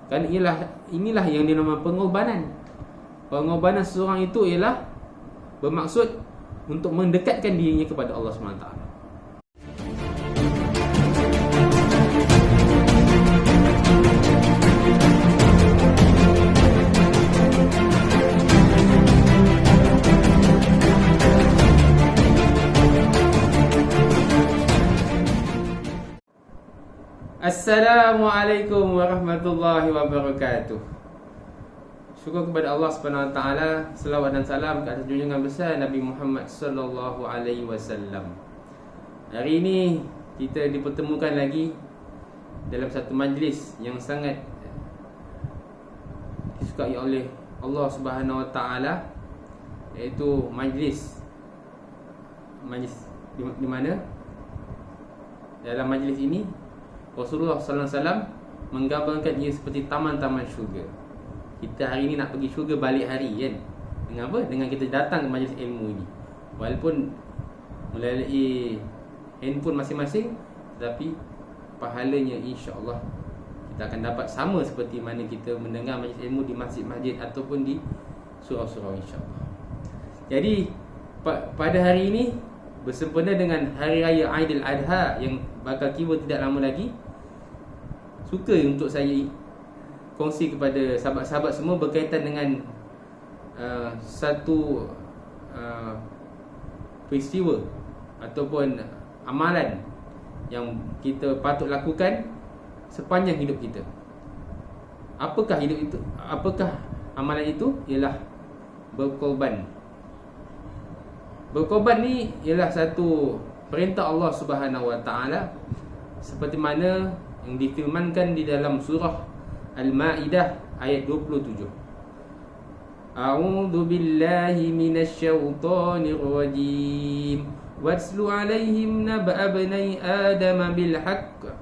Kan inilah yang dinamakan pengorbanan. Pengorbanan seseorang itu ialah bermaksud untuk mendekatkan dirinya kepada Allah SWT. Assalamualaikum warahmatullahi wabarakatuh. Syukur kepada Allah Subhanahu Wa Taala, selawat dan salam ke atas junjungan besar Nabi Muhammad sallallahu alaihi wasallam. Hari ini kita dipertemukan lagi dalam satu majlis yang sangat disukai oleh Allah Subhanahu Wa Taala, iaitu majlis di mana dalam majlis ini Rasulullah sallallahu alaihi wasallam menggambarkan ia seperti taman-taman syurga. Kita hari ini nak pergi syurga balik hari, kan? Dengan apa? Dengan kita datang ke majlis ilmu ini. Walaupun melalui handphone masing-masing, tetapi pahalanya insya-Allah kita akan dapat sama seperti mana kita mendengar majlis ilmu di masjid-masjid ataupun di surau-surau, insya-Allah. Jadi pada hari ini bersempena dengan Hari Raya Aidiladha yang bakal tiba tidak lama lagi, suka untuk saya kongsi kepada sahabat-sahabat semua berkaitan dengan satu peristiwa ataupun amalan yang kita patut lakukan sepanjang hidup kita. Apakah hidup itu? Apakah amalan itu? Ialah berkorban. Berkorban ni ialah satu perintah Allah Subhanahu Wa Taala, seperti mana yang difirmankan di dalam surah Al-Maidah ayat 27. A'udzu billahi minasy-syaithanir rajim. Watslu 'alaihim nab'a bani Adam bil haqq.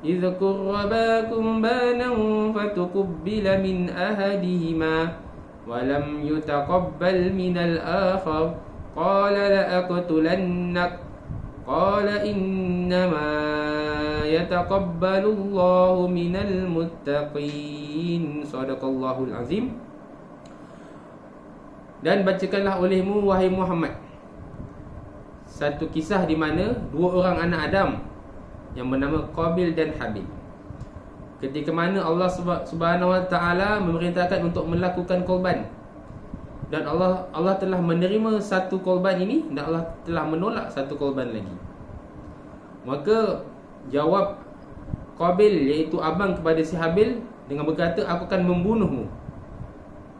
Idz qarraba qurbanan fatuqbila min ahadihima wa lam yutaqabbal min al-akhar. Qala la'aqtulannak. Qala innama yataqabbalullahu minal muttaqin. Shadaqallahul azim. Dan bacakanlah olehmu, wahai Muhammad, satu kisah di mana dua orang anak Adam yang bernama Qabil dan Habil. Ketika mana Allah Subhanahu Wa Taala memerintahkan untuk melakukan korban, dan Allah telah menerima satu korban ini, dan Allah telah menolak satu korban lagi. Maka jawab Qabil, iaitu abang kepada si Habil, dengan berkata, aku akan membunuhmu.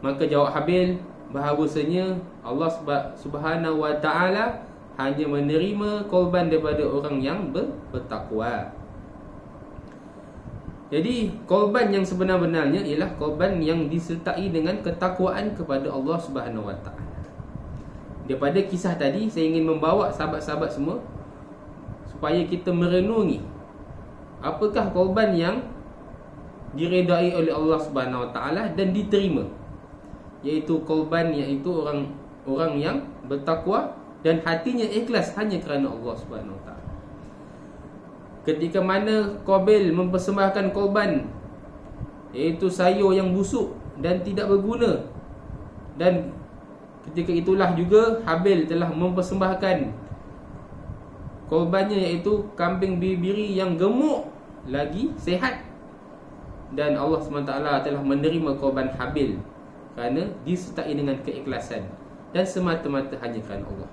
Maka jawab Habil bahawasanya Allah Subhanahu Wa Taala hanya menerima korban daripada orang yang bertakwa. Jadi korban yang sebenar-benarnya ialah korban yang disertai dengan ketakwaan kepada Allah Subhanahu Wa Taala. Daripada kisah tadi, saya ingin membawa sahabat-sahabat semua supaya kita merenungi apakah korban yang diredai oleh Allah Subhanahu Wa Taala dan diterima, iaitu korban iaitu orang yang bertakwa dan hatinya ikhlas hanya kerana Allah Subhanahu Wa Taala. Ketika mana Qabil mempersembahkan korban, iaitu sayur yang busuk dan tidak berguna, dan ketika itulah juga Habil telah mempersembahkan korbannya, iaitu kambing biri yang gemuk lagi sehat, dan Allah SWT telah menerima korban Habil kerana disertai dengan keikhlasan dan semata-mata hanya kerana Allah.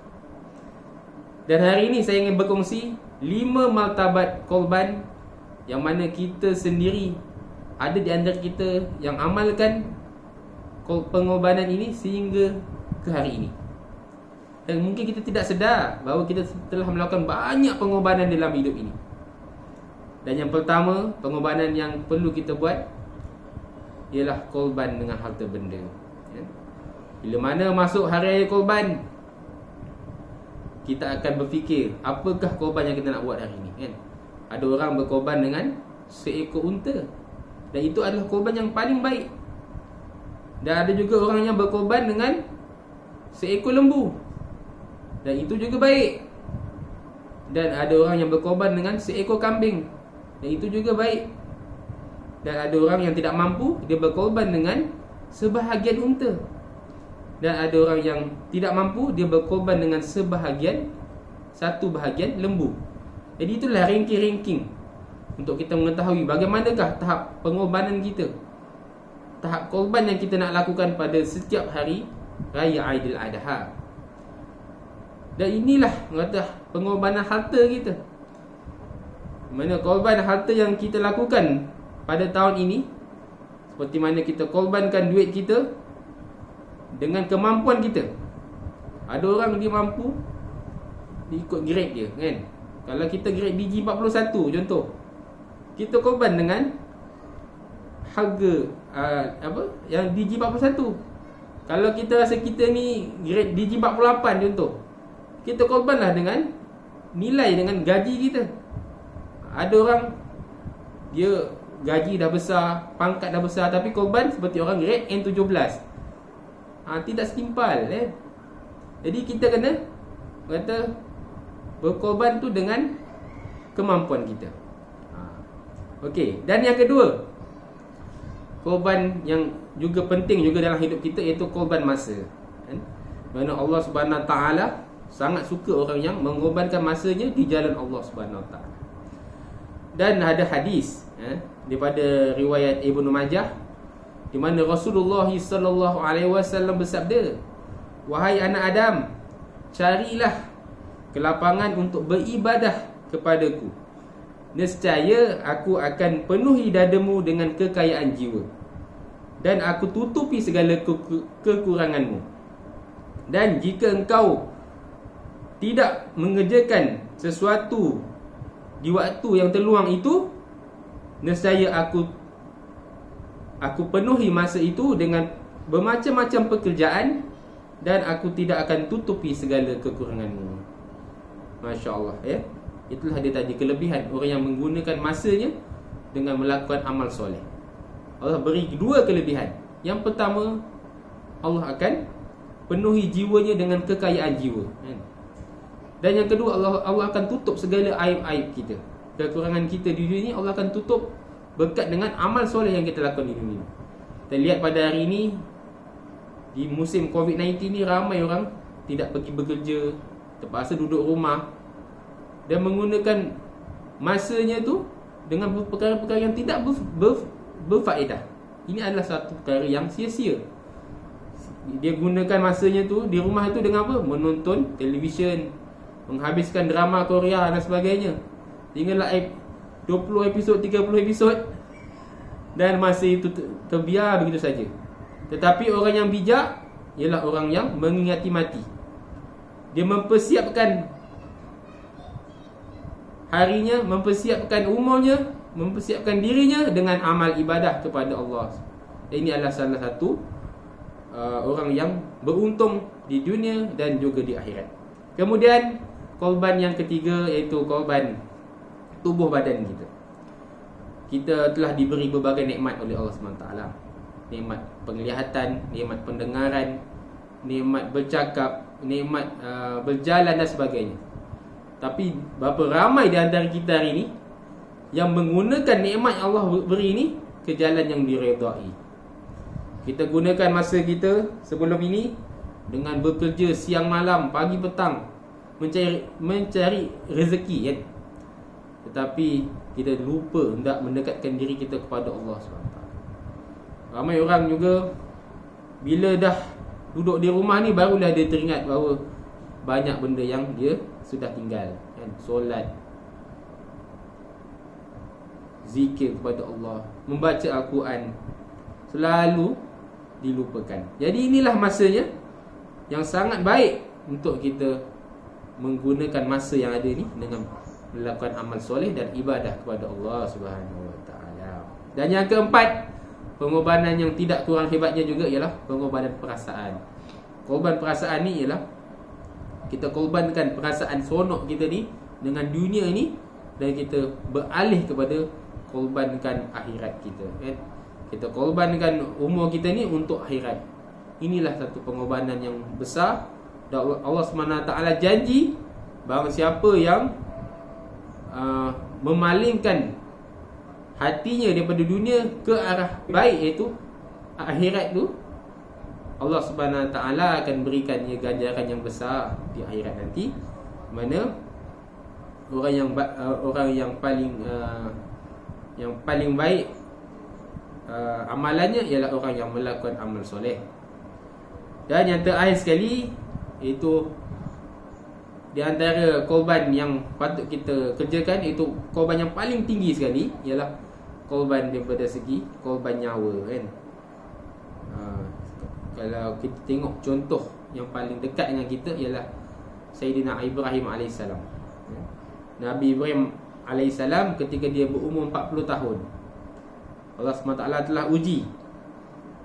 Dan hari ini saya ingin berkongsi 5 martabat korban yang mana kita sendiri ada di antara kita yang amalkan pengorbanan ini sehingga ke hari ini. Dan mungkin kita tidak sedar bahawa kita telah melakukan banyak pengorbanan dalam hidup ini. Dan yang pertama, pengorbanan yang perlu kita buat ialah korban dengan harta benda. Bila mana masuk hari raya korban, kita akan berfikir apakah korban yang kita nak buat hari ini, kan? Ada orang berkorban dengan seekor unta, dan itu adalah korban yang paling baik. Dan ada juga orang yang berkorban dengan seekor lembu, dan itu juga baik. Dan ada orang yang berkorban dengan seekor kambing, dan itu juga baik. Dan ada orang yang tidak mampu, dia berkorban dengan sebahagian unta. Dan ada orang yang tidak mampu, dia berkorban dengan satu bahagian lembu. Jadi itulah ranking-ranking untuk kita mengetahui bagaimanakah tahap pengorbanan kita, tahap korban yang kita nak lakukan pada setiap hari Raya Aidil Adha. Dan inilah kata pengorbanan harta kita. Mana korban harta yang kita lakukan pada tahun ini, seperti mana kita korbankan duit kita dengan kemampuan kita. Ada orang dia mampu, dia ikut grade dia kan. Kalau kita grade DG41 contoh, kita korban dengan harga yang DG41. Kalau kita rasa kita ni grade DG48 contoh, kita korbanlah dengan nilai, dengan gaji kita. Ada orang dia gaji dah besar, pangkat dah besar, tapi korban seperti orang grade N17. Tidak setimpal Jadi kita kena kata berkorban tu dengan kemampuan kita. Okey, dan yang kedua, korban yang juga penting juga dalam hidup kita, iaitu korban masa. Mana Allah Subhanahu Wa Taala sangat suka orang yang mengorbankan masanya di jalan Allah Subhanahu Wa Taala. Dan ada hadis daripada riwayat Ibnu Majah, di mana Rasulullah sallallahu alaihi wasallam bersabda, "Wahai anak Adam, carilah kelapangan untuk beribadah kepadaku. Nescaya aku akan penuhi dadamu dengan kekayaan jiwa, dan aku tutupi segala kekuranganmu. Dan jika engkau tidak mengerjakan sesuatu di waktu yang terluang itu, nescaya aku penuhi masa itu dengan bermacam-macam pekerjaan, dan aku tidak akan tutupi segala kekuranganmu." Masya Allah Itulah dia tadi kelebihan orang yang menggunakan masanya dengan melakukan amal soleh. Allah beri dua kelebihan. Yang pertama, Allah akan penuhi jiwanya dengan kekayaan jiwa. Dan yang kedua, Allah akan tutup segala aib-aib kita, kekurangan kita di dunia ini. Allah akan tutup berkat dengan amal soleh yang kita lakukan di dunia. Kita lihat pada hari ini, di musim COVID-19 ni, ramai orang tidak pergi bekerja, terpaksa duduk rumah dan menggunakan masanya tu dengan perkara-perkara yang tidak berfaedah. Ini adalah satu perkara yang sia-sia. Dia gunakan masanya tu di rumah tu dengan apa? Menonton televisyen, menghabiskan drama Korea dan sebagainya. Tinggallah 20 episod, 30 episod, dan masa itu terbiar begitu saja. Tetapi orang yang bijak ialah orang yang mengingati mati. Dia mempersiapkan harinya, mempersiapkan umurnya, mempersiapkan dirinya dengan amal ibadah kepada Allah. Ini adalah salah satu orang yang beruntung di dunia dan juga di akhirat. Kemudian korban yang ketiga, iaitu korban tubuh badan kita. Kita telah diberi berbagai nikmat oleh Allah SWT. Nikmat penglihatan, nikmat pendengaran, nikmat bercakap, nikmat berjalan dan sebagainya. Tapi berapa ramai di antara kita hari ini yang menggunakan nikmat yang Allah beri ini ke jalan yang diredai. Kita gunakan masa kita sebelum ini dengan bekerja siang malam, pagi petang, mencari rezeki kan. Tetapi kita lupa hendak mendekatkan diri kita kepada Allah SWT. Ramai orang juga bila dah duduk di rumah ni, barulah dia teringat bahawa banyak benda yang dia sudah tinggal kan? Solat, zikir kepada Allah, membaca Al-Quran, selalu dilupakan. Jadi inilah masanya yang sangat baik untuk kita menggunakan masa yang ada ni dengan melakukan amal soleh dan ibadah kepada Allah Subhanahu Wa Taala. Dan yang keempat, pengorbanan yang tidak kurang hebatnya juga ialah pengorbanan perasaan. Korban perasaan ni ialah kita korbankan perasaan seronok kita ni dengan dunia ni, dan kita beralih kepada korbankan akhirat kita kan? Kita korbankan umur kita ni untuk akhirat. Inilah satu pengorbanan yang besar. Dan Allah SWT janji, barang siapa yang memalingkan hatinya daripada dunia ke arah baik, iaitu akhirat tu, Allah Subhanahu Wa Taala akan berikannya ganjaran yang besar di akhirat nanti. Mana orang yang paling baik amalannya ialah orang yang melakukan amal soleh. Dan yang terakhir sekali, iaitu di antara korban yang patut kita kerjakan, iaitu korban yang paling tinggi sekali, ialah korban daripada segi korban nyawa, kan. Kalau kita tengok contoh yang paling dekat dengan kita ialah Sayyidina Ibrahim AS. Nabi Ibrahim AS ketika dia berumur 40 tahun, Allah SWT telah uji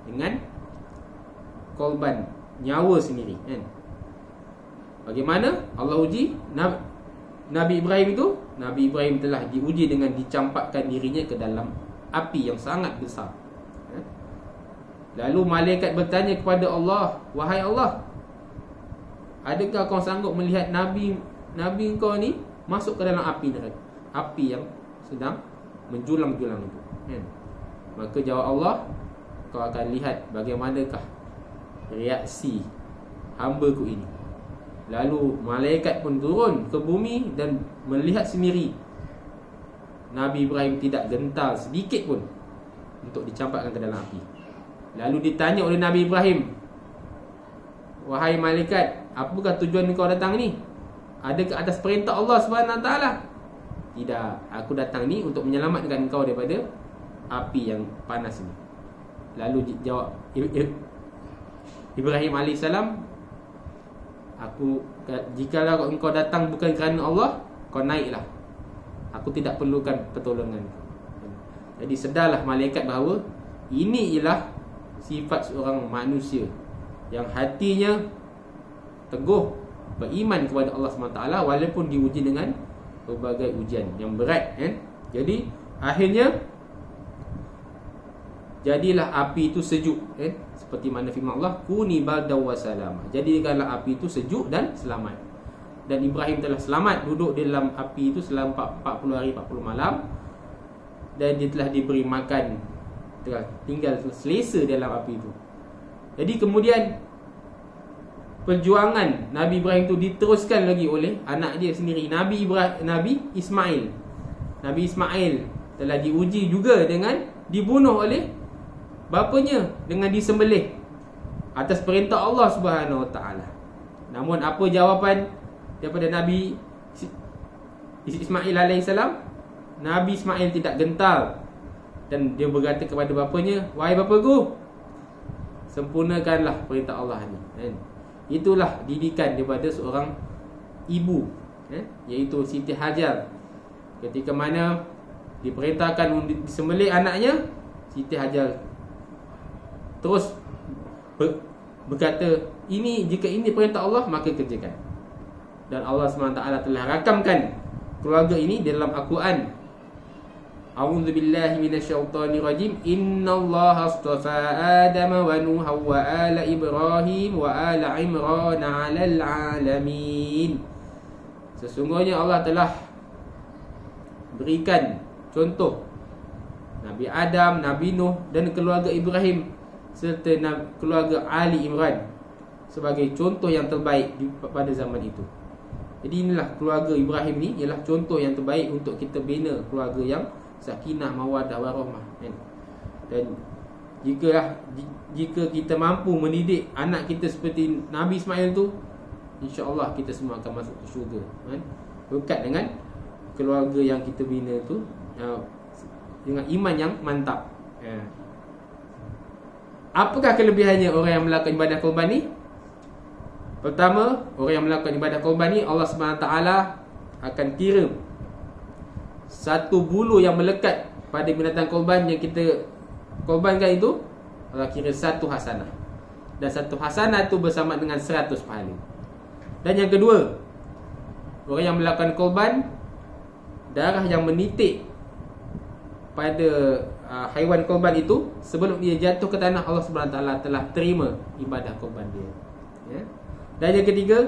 dengan korban nyawa sendiri, kan. Bagaimana Allah uji Nabi Ibrahim itu? Nabi Ibrahim telah diuji dengan dicampakkan dirinya ke dalam api yang sangat besar. Lalu malaikat bertanya kepada Allah, "Wahai Allah, adakah kau sanggup melihat Nabi kau ni masuk ke dalam api neraka, api yang sedang menjulang-julang itu?" Maka jawab Allah, "Kau akan lihat bagaimanakah reaksi hamba-Ku ini." Lalu malaikat pun turun ke bumi dan melihat sendiri Nabi Ibrahim tidak gentar sedikit pun untuk dicampakkan ke dalam api. Lalu ditanya oleh Nabi Ibrahim, "Wahai malaikat, apakah tujuan kau datang ni? Adakah atas perintah Allah Subhanahu Wa Taala?" "Tidak, aku datang ni untuk menyelamatkan kau daripada api yang panas ini." Lalu jawab Ibrahim AS, "Jikalau engkau datang bukan kerana Allah, kau naiklah. Aku tidak perlukan pertolongan." Jadi sedarlah malaikat bahawa ini ialah sifat seorang manusia yang hatinya teguh beriman kepada Allah SWT, walaupun diuji dengan berbagai ujian yang berat, kan? Jadi akhirnya jadilah api itu sejuk, kan? Seperti mana firman Allah, "Kuni bardaw wa salama." Jadikanlah api itu sejuk dan selamat. Dan Ibrahim telah selamat duduk di dalam api itu selama 40 hari 40 malam. Dan dia telah diberi makan, tinggal selesa dalam api itu. Jadi kemudian perjuangan Nabi Ibrahim itu diteruskan lagi oleh anak dia sendiri, Nabi Ismail. Nabi Ismail telah diuji juga dengan dibunuh oleh bapanya dengan disembelih atas perintah Allah Subhanahu Wa Taala. Namun apa jawapan daripada Nabi Ismail alaihissalam? Nabi Ismail tidak gentar dan dia berkata kepada bapanya, "Wahai bapaku, sempurnakanlah perintah Allah ni." Itulah didikan daripada seorang ibu, iaitu Siti Hajar. Ketika mana diperintahkan untuk disembelih anaknya, Siti Hajar terus berkata, jika ini perintah Allah, maka kerjakan. Dan Allah SWT telah rakamkan keluarga ini dalam Al-Quran. A'udzubillahi minasyaitonirrajim. Innallaha astafa Adama wa Nuha wa ala Ibrahim wa ala Imran 'alal 'alamin. Sesungguhnya Allah telah berikan contoh Nabi Adam, Nabi Nuh dan keluarga Ibrahim serta keluarga Ali Imran sebagai contoh yang terbaik pada zaman itu. Jadi inilah keluarga Ibrahim ni ialah contoh yang terbaik untuk kita bina keluarga yang sakinah, mawaddah, warahmah, kan? Dan jika kita mampu mendidik anak kita seperti Nabi Ismail tu, insya-Allah kita semua akan masuk ke syurga, kan? Berkat dengan keluarga yang kita bina tu dengan iman yang mantap. Apakah kelebihannya orang yang melakukan ibadah korban ni? Pertama, orang yang melakukan ibadah korban ni, Allah SWT akan kira satu bulu yang melekat pada binatang korban yang kita korbankan itu, Allah kira satu hasanah. Dan satu hasanah itu bersama dengan 100 pahala. Dan yang kedua, orang yang melakukan korban, darah yang menitik pada haiwan korban itu sebelum dia jatuh ke tanah, Allah SWT telah terima ibadah korban dia, ya? Dan yang ketiga,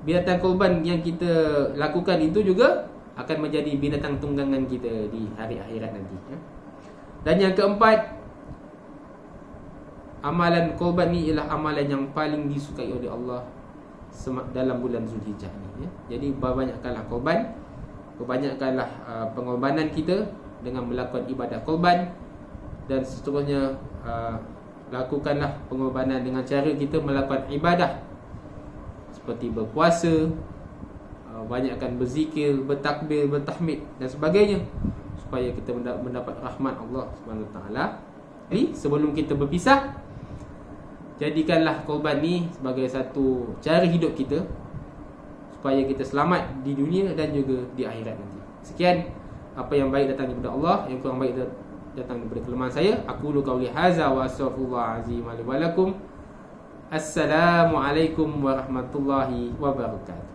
binatang korban yang kita lakukan itu juga akan menjadi binatang tunggangan kita di hari akhirat nanti, ya. Dan yang keempat, amalan korban ni ialah amalan yang paling disukai oleh Allah dalam bulan Zulhijjah ni, ya. Jadi berbanyakkanlah korban, berbanyakkanlah pengorbanan kita dengan melakukan ibadat korban. Dan seterusnya, lakukanlah pengorbanan dengan cara kita melakukan ibadah seperti berpuasa, banyakkan berzikir, bertakbir, bertahmid dan sebagainya, supaya kita mendapat rahmat Allah Subhanahu Wa Taala. Jadi sebelum kita berpisah, jadikanlah korban ni sebagai satu cara hidup kita supaya kita selamat di dunia dan juga di akhirat nanti. Sekian apa yang baik datang daripada Allah, yang kurang baik datang daripada kelemahan saya. Aku lu qauli hadza wa astaghfirullah azim wa lakum. Assalamualaikum warahmatullahi wabarakatuh.